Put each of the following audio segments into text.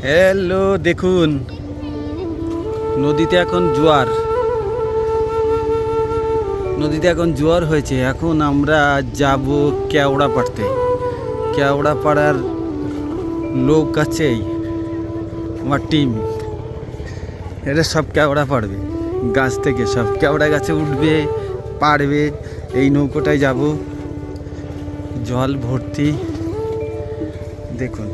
Hello, দেখুন নদীতে এখন জোয়ার হয়েছে। এখন আমরা যাব কেওড়া পাড়তে। কেওড়া পাড়ার লোক আছে, আমার টিম, এরা সব কেওড়া পাড়বে। গাছ থেকে সব কেওড়া গাছে উঠবে, পাড়বে। এই নৌকোটায় যাব, জল ভর্তি। দেখুন,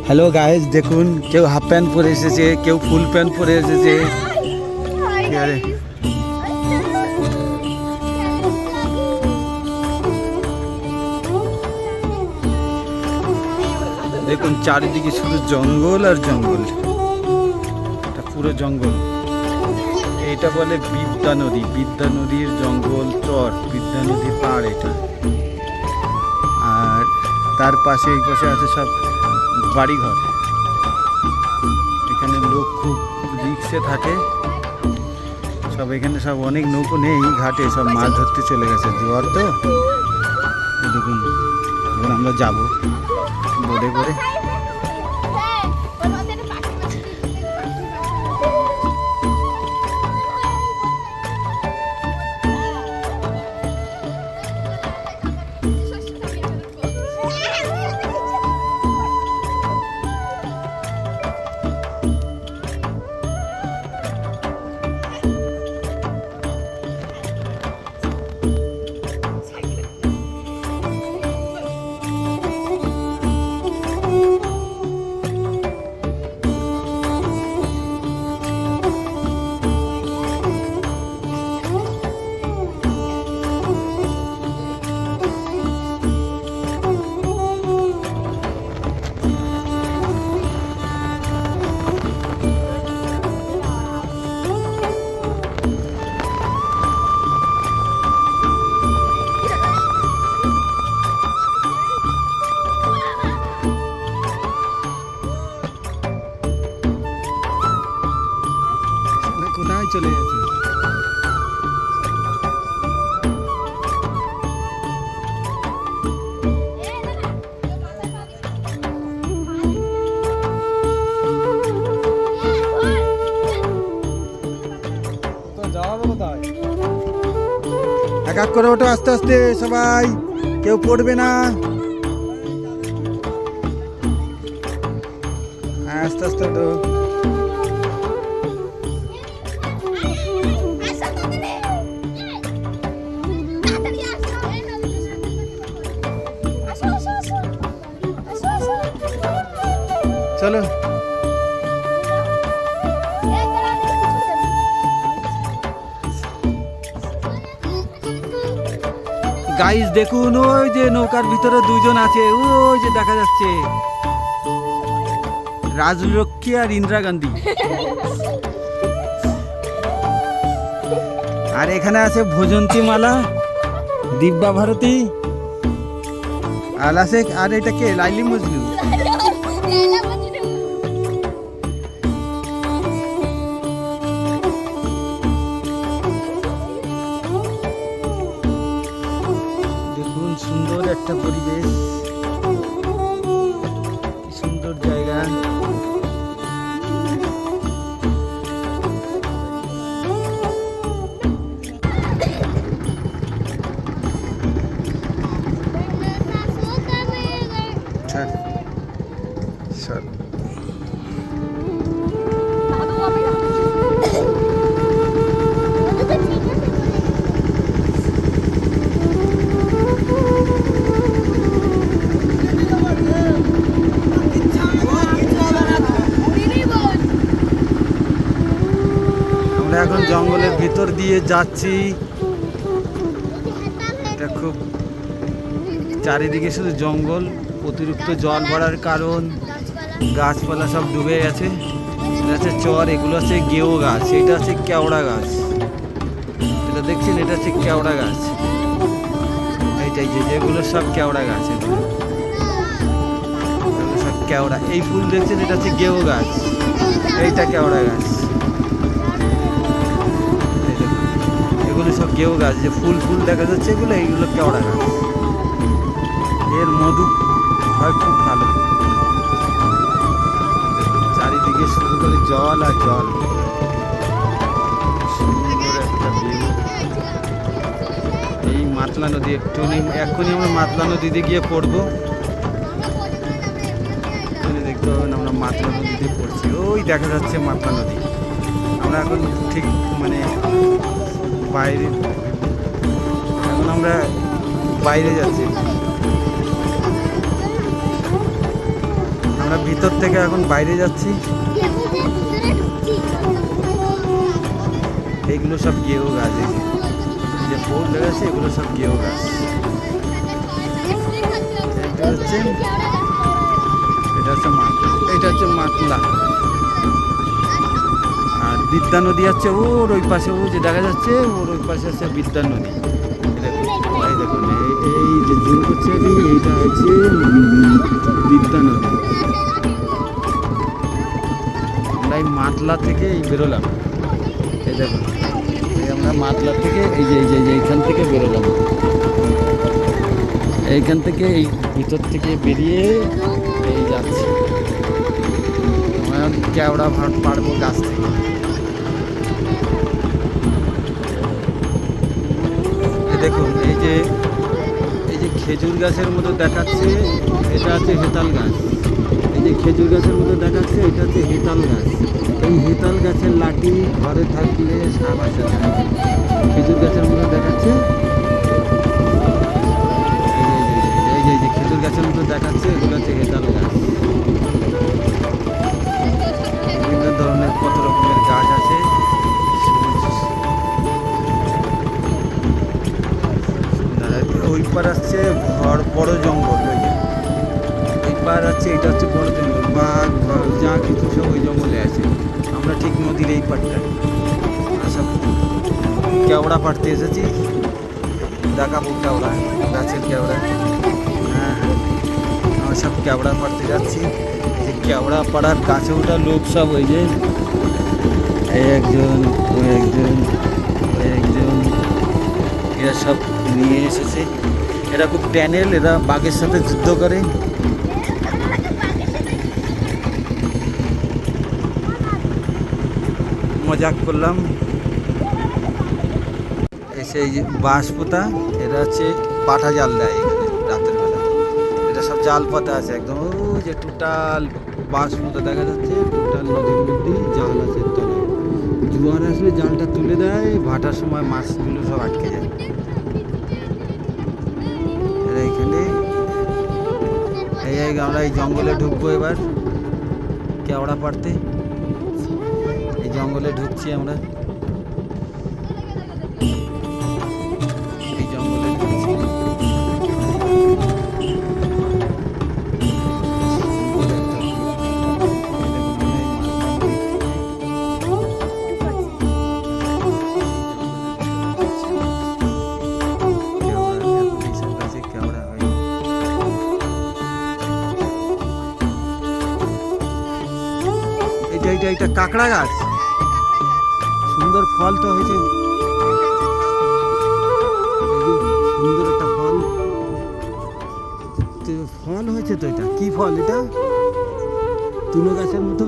হ্যালো গাইজ, দেখুন কেউ হাফ প্যান্ট পরে এসেছে, কেউ ফুল প্যান্ট পরে এসেছে। দেখুন চারিদিকে শুধু জঙ্গল আর জঙ্গল, এটা পুরো জঙ্গল। এটা বলে বিদ্যা নদীর জঙ্গল চর, বিদ্যা নদীর পাড় এটা। আর তার পাশে এই পাশে আছে সব বাড়িঘর। এখানে লোক খুব রিক্সে থাকে সব। এখানে সব অনেক নৌকো নেই ঘাটে, সব মাছ ধরতে চলে গেছে, জোয়ার তো। দেখুন এখন আমরা যাবো বোটে করে। কোথায় চলে যাচ্ছে? এক এক করে ওঠো, আস্তে আস্তে সবাই, কেউ পড়বে না। আস্তে আস্তে ওঠো। চলো গাইস, দেখুন ওই যে নৌকার ভিতরে দুজন আছে, ওই যে দেখা যাচ্ছে রাজলক্ষ্মী আর ইন্দিরা গান্ধী। আর এখানে আছে ভোজন্তী মালা, দিব্যা ভারতী, আলা শেখ, আর এটা কে? লাইলি মজনু। দেখুন সুন্দর একটা পরিবেশ, সুন্দর জায়গা। স্যার আমরা এখন জঙ্গলের ভিতর দিয়ে যাচ্ছি। এটা খুব চারিদিকে শুধু জঙ্গল, অতিরিক্ত জল বাড়ার কারণ গাছপালা সব ডুবে গেছে। এটা হচ্ছে চর, এগুলো হচ্ছে গেও গাছ, এটা হচ্ছে কেওড়া গাছ। এটা দেখছেন, এটা হচ্ছে কেওড়া গাছ। এইটাই যেগুলো সব কেওড়া গাছ, এগুলো সব কেওড়া। এই ফুল দেখছেন, এটা হচ্ছে গেও গাছ, এইটা কেওড়া গাছ। এগুলো সব গেও গাছ, যে ফুল দেখা যাচ্ছে এগুলো, এইগুলো কেওড়া গাছ। এর মধু হয় খুব ভালো। জল আর জল। সুন্দর একটা ভিউ। এই মাতলা নদী এক্ষুনি আমরা মাতলা নদীতে গিয়ে পড়বো। দেখতে পাবেন আমরা মাতলা নদীতে পড়ছি, ওই দেখা যাচ্ছে মাতলা নদী। আমরা এখন ঠিক মানে বাইরে, এখন আমরা বাইরে যাচ্ছি, আমরা ভিতর থেকে এখন বাইরে যাচ্ছি। এইগুলো সব গেও গাছ, এই যে ফুল লেগেছে এগুলো সব গেও গাছ। এটা হচ্ছে মাতলা। আর বিদ্যা নদী আছে ওর ওই পাশে, ও যে দেখা যাচ্ছে ওর ওই পাশে আছে বিদ্যা নদী। দেখুন এই যে জুম করছে এইটা হচ্ছে বিদ্যা নদী। আমরা এই মাতলা থেকে এই বেরোলাম, এই দেখুন আমরা মাতলা থেকে এই যে এইখান থেকে বেরোলাম, এইখান থেকে এই ভিতর থেকে বেরিয়ে এই যাচ্ছি। আমরা কেওড়া ভাট পাড়বো গাছ থেকে। দেখুন এই যে খেজুর গাছের মতো দেখাচ্ছে, এটা হচ্ছে হেতাল গাছ। এই যে খেজুর গাছের মতো দেখাচ্ছে এটা হচ্ছে হেতাল গাছ। এই হেতাল গাছের লাঠি ঘরে থাকলে সাপ আসে না। খেজুর গাছের মতো দেখাচ্ছে, এই যে খেজুর গাছের মতো দেখাচ্ছে এগুলো হচ্ছে হেতাল গাছ। বিভিন্ন ধরনের কত রকমের গাছ আছে। ওই পার আসছে বড় জঙ্গল, ওই পার আছে এটা হচ্ছে বড় জঙ্গল, বাঘ যা কিছু সব ওই জঙ্গলে আছে। আমরা ঠিক নদীর এই পাড়টায় সব কেওড়া পাড়তে এসেছি, দেখাবো কেওড়া, গাছের কেওড়া। হ্যাঁ আমরা সব কেওড়া পাড়তে যাচ্ছি। যে কেওড়া পাড়ার গাছে ওঠা লোক সব ওই যে একজন ওই একজন এরা সব নিয়ে এসেছে। এরা খুব ট্যানেল, এরা বাঘের সাথে যুদ্ধ করে। মজাক করলাম। এসে এই যে বাঁশ পোতা, এরা হচ্ছে পাঠা জাল দেয় এখানে রাতের বেলা। এটা সব জাল পাতা আছে একদম, ওই যে টোটাল বাঁশ পোতা দেখা যাচ্ছে, টোটাল নদীর মধ্যে জাল আছে তলায়। জোয়ার আসলে জালটা তুলে দেয়, ভাটার সময় মাছগুলো সব আটকে যায়। এইখানে আমরা এই জঙ্গলে ঢুকবো এবার কেওড়া পাড়তে। এই জঙ্গলে ঢুকছি আমরা, এই জঙ্গলে ঢুকছি। এটা কাঁকড়া গাছ, সুন্দর ফল তো হয়েছে, সুন্দর একটা ফল হয়েছে তো। এটা কি ফল? এটা তুলো গাছের মতো।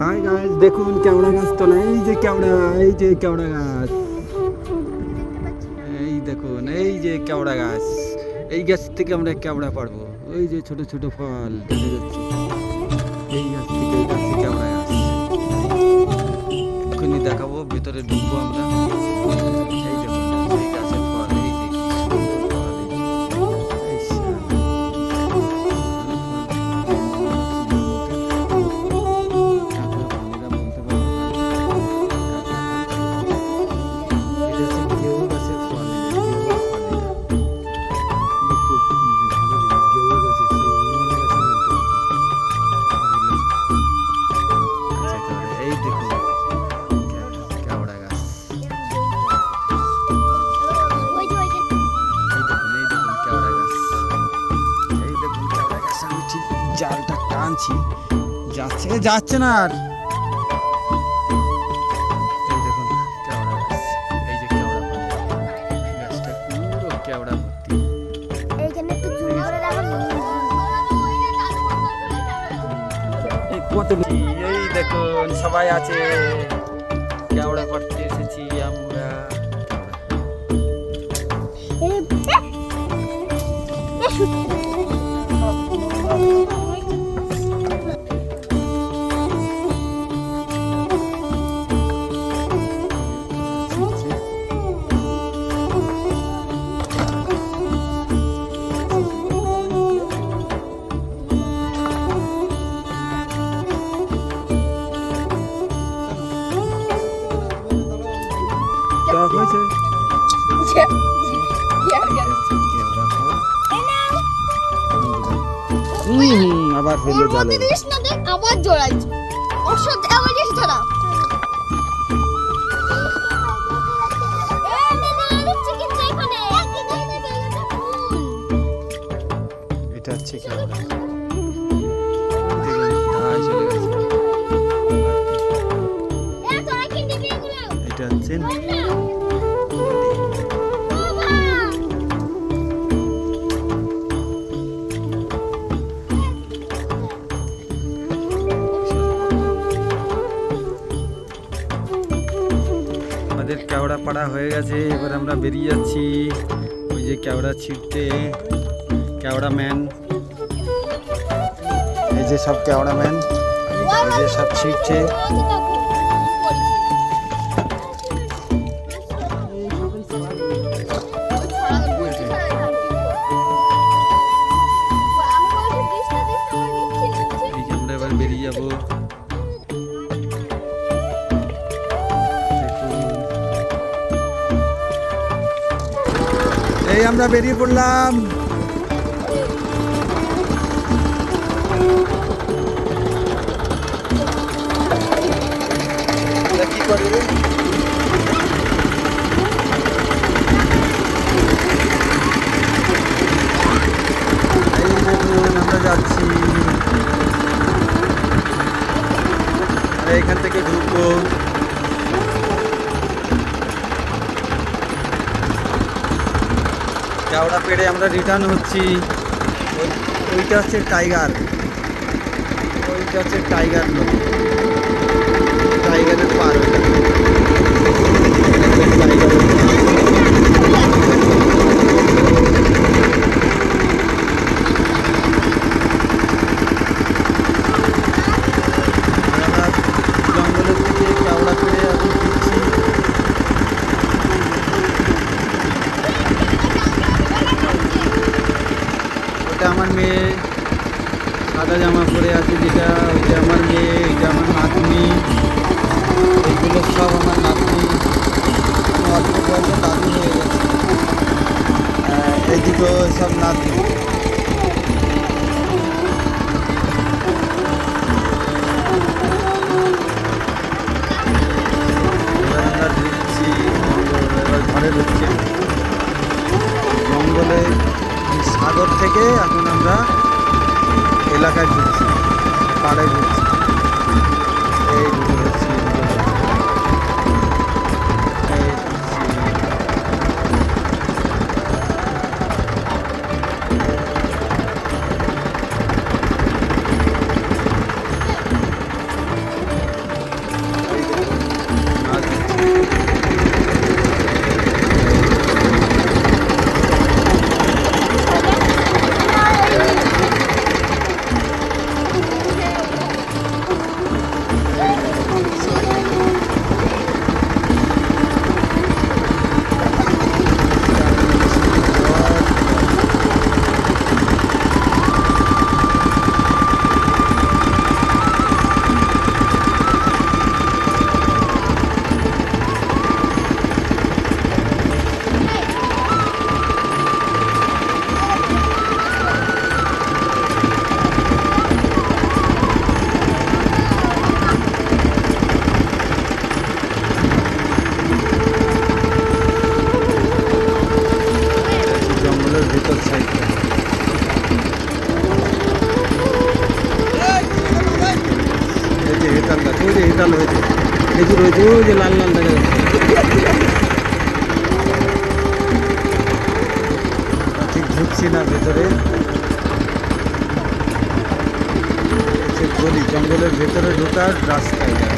হাই গাছ, দেখুন কেওড়া গাছ তো না, এই যে কেওড়া গাছ, এই দেখুন এই যে কেওড়া গাছ। এই গাছ থেকে আমরা কেওড়া পারবো, ওই যে ছোট ছোট ফল দেখা যাচ্ছে, এই গাছ থেকে কেওড়া গাছ। এক্ষুনি দেখাবো, ভেতরে ঢুকবো আমরা। এই দেখুন এই গাছের ফল, এই যে জালটা টানছি, যাচ্ছে না আর। এই দেখুন কেওড়া গাছ, এই যে কেওড়া গাছটা পুরো কেওড়া ভর্তি। এই দেখুন সবাই আছে, কেওড়া পাড়তে এসেছি আমরা। টক হয়েছে আবার ফেলে জালে আবার জড়াইছে ওষুধ আবার এসে ছাড়া এটা হচ্ছে কেওড়া, চলে গেছে। এটা হচ্ছে আমাদের কেওড়া পাড়া হয়ে গেছে। এবার আমরা বেরিয়ে যাচ্ছি ওই যে কেওড়া ছিঁড়তে। কেওড়া ম্যান, এই যে সব কেওড়া ম্যান, এই যে সব ছিঁড়ছে। এই যে আমরা এবার বেরিয়ে যাবো। এই আমরা বেরিয়ে পড়লাম। কি করবে আমরা যাচ্ছি, এখান থেকে ঢুকবো। কেওড়া পেড়ে আমরা রিটার্ন হচ্ছি। ওইটা হচ্ছে টাইগার, ওইটা হচ্ছে টাইগার নদী, টাইগারের পার ওইটা। জঙ্গলের থেকে কেওড়া পেড়ে এখন ফিরছি। ওটা আমার মেয়ে সাদা জামা পরে আছে, যেটা ওইটা আমার মেয়ে, এটা আমার নাতনি, এগুলো সব আমার নাতনি। অল্প বয়সে দাদু হয়ে গেছে। এইদিকে সব নাতনি। এবার আমরা ঢুকছি, এবার ঘরে ঢুকছি। জঙ্গলে সাগর থেকে এখন আমরা এলাকায় ঢুকছি, পাড়ে ঢুকছি। এই ঢুকছি, এই ঢুকছি। হেতাল হয়েছে, খেজুর হয়েছে, ওই যে লাল লাল দেখা যাচ্ছে। ঠিক ঢুকছি না ভেতরে, গলি, জঙ্গলের ভেতরে ঢোকার রাস্তায় যায়।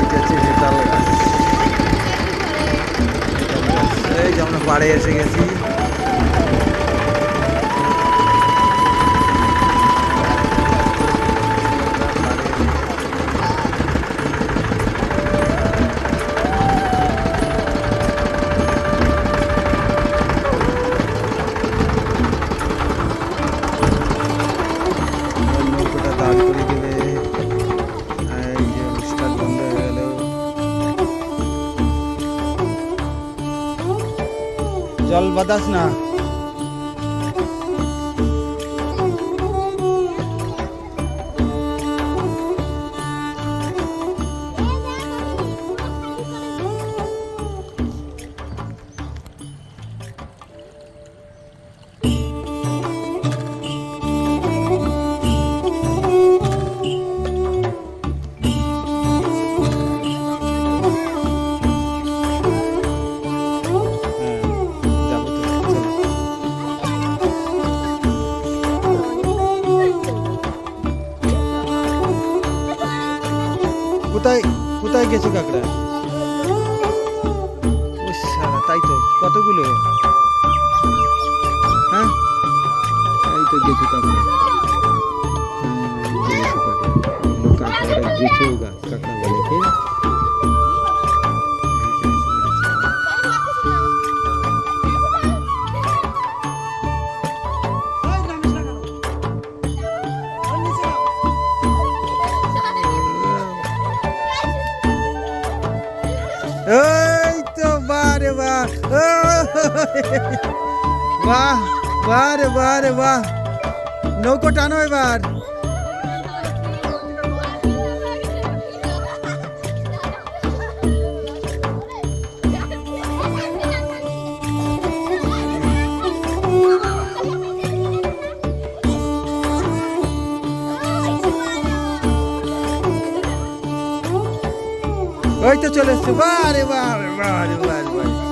এটা হচ্ছে হেতাল গাছ। এই যে আমরা পাড়ে এসে গেছি। নৌকোটা দাঁড় করে দেবে। এই যে অনুষ্ঠান বন্ধ হয়ে গেল। জল বাতাস না। যাবো তো, চলো। কোথায় কোথায় গেছে কাকড়া? ও সারা, তাই তো, কতগুলো? হ্যাঁ, এই তো গেছে কাকড়া। কাকড়া গেছে গাছ, কাকড়া বলে কি? এই তো, বাহ রে বাহ, বাহ বাহ রে বাহ রে বাহ। নৌকো টানো এবার। ওই তো চলে এসছে, বাহ রে বাহ রে বাহ রে বাহ রে বাহ।